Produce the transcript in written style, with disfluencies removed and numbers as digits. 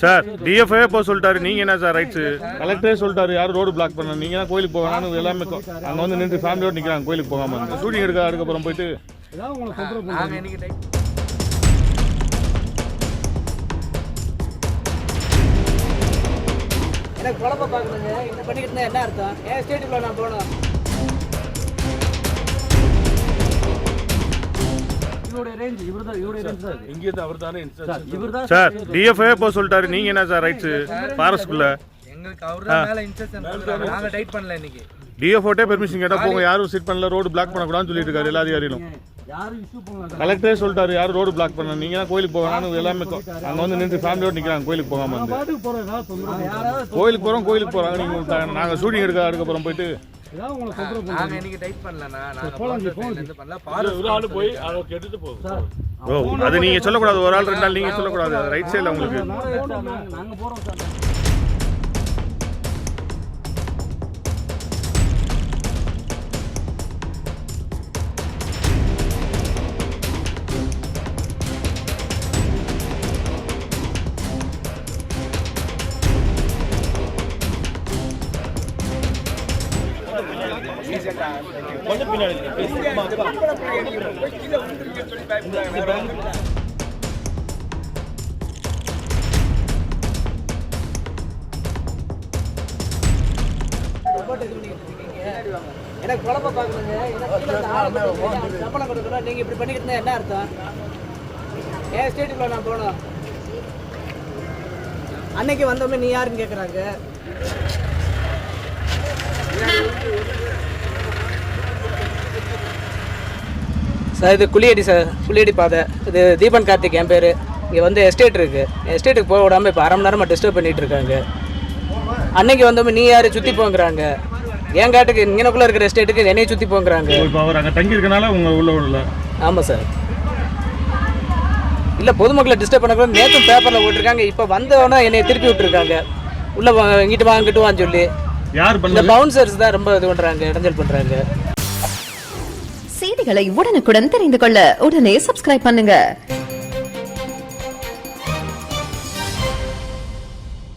Sir TFA போக சொல்லிட்டாரு. நீங்க என்ன சார் ரைட்ஸ்? கலெக்டரே சொல்லிட்டாரு யாரும் ரோடு பிளாக் பண்ண. நீங்க தான் கோயிலுக்கு போகணும் எல்லாமே அங்க வந்து நின்று ஃபேமிலியோட நிக்கிறாங்க கோயிலுக்கு போகாம. ஷூட்டிங் எடுக்க அதுக்கப்புறம் போயிட்டு எனக்கு குழப்ப பார்க்கணுங்க. இந்த பண்ணிக்கிட்டு என்ன அர்த்தம்? ஏன் ஸ்டேட்டுக்குள்ள நான் போகணும்? சார் டிஎஃப்ஏ போக சொல்லிட்டாரு. நீங்க என்ன சார் ரைட்ஸ்? ஃபாரஸ்ட்குள்ள எங்களுக்கு அவர்தான் மேல இன்ஸ்ட்ரக்ஷன் பண்றாங்க. நாங்க டைட் பண்ணல இன்னைக்கு. டிஎஃப்ஓட்டே பெர்மிஷன் கேட்டா போங்க, யாரும் சிட் பண்ணல, ரோடு பிளாக் பண்ணக்கூடாதுன்னு சொல்லிட்டு இருக்காரு எல்லா அதிகாரிகளும். கலெக்டரே சொல்லிட்டாரு யாரும் ரோடு பிளாக் பண்ண. நீங்க தான் கோயிலுக்கு போகணும் எல்லாமே அங்க வந்து நின்று ஃபேமிலியோட நிக்கிறாங்க கோயிலுக்கு போகாம. கோயிலுக்கு போறாங்க. நீங்க நாங்க ஷூட்டிங் எடுக்க அதுக்கப்புறம் போயிட்டு நாங்க இன்னைக்கு டைட் பண்ணலனா நாங்க போலீஸ்ல இருந்து பண்ணல. ஒரு ஆளு போய் அதை கேட்டுட்டு போகும். அது நீங்க சொல்லக்கூடாது. ஒரு ஆள் ரெண்டு ஆள் நீங்க சொல்லக்கூடாது. ரைட் சைடுல உங்களுக்கு நாங்க போறோம் சார். எனக்கு குழப்ப பார்க்கணுங்க. சம்பளம் கொடுக்கணும். நீங்க இப்படி பண்ணிக்கிட்டு என்ன அர்த்தம்? ஏன் ஸ்டேட்டுக்குள்ள நான் போகணும்? அன்னைக்கு வந்தோமே நீ யாருன்னு கேட்குறாங்க. சார் இது குளியடி சார், குளியடி பாதை. இது தீபன் கார்த்திக் என் பேர். இங்கே வந்து எஸ்டேட் இருக்குது. எஸ்டேட்டுக்கு போக விடாமல் இப்போ அரை மணி நேரமாக டிஸ்டர்ப் பண்ணிகிட்டு இருக்காங்க. அன்னைக்கு வந்தோமே நீ யார் சுற்றி போங்கிறாங்க. என் காட்டுக்கு இங்கனக்குள்ளே இருக்கிற எஸ்டேட்டுக்கு என்னையை சுற்றி போங்கிறாங்க. இப்போ அவர் அங்கே தங்கி இருக்கனால உங்க உள்ள விடல. ஆமாம் சார். இல்லை பொதுமக்களை டிஸ்டர்ப் பண்ணக்கூடாது. நேற்றும் பேப்பரில் போட்டிருக்காங்க. இப்போ வந்தவொடனே என்னை திருப்பி விட்டுருக்காங்க. உள்ளே இங்கிட்டு வாங்கிட்டு வான்னு சொல்லி. யார் பண்ண? இந்த பவுன்சர்ஸ் தான் ரொம்ப இது பண்ணுறாங்க, இடைஞ்சல் பண்ணுறாங்க. செய்திகளை உடனுக்குடன் தெரிந்து கொள்ள உடனே சப்ஸ்கிரைப் பண்ணுங்க.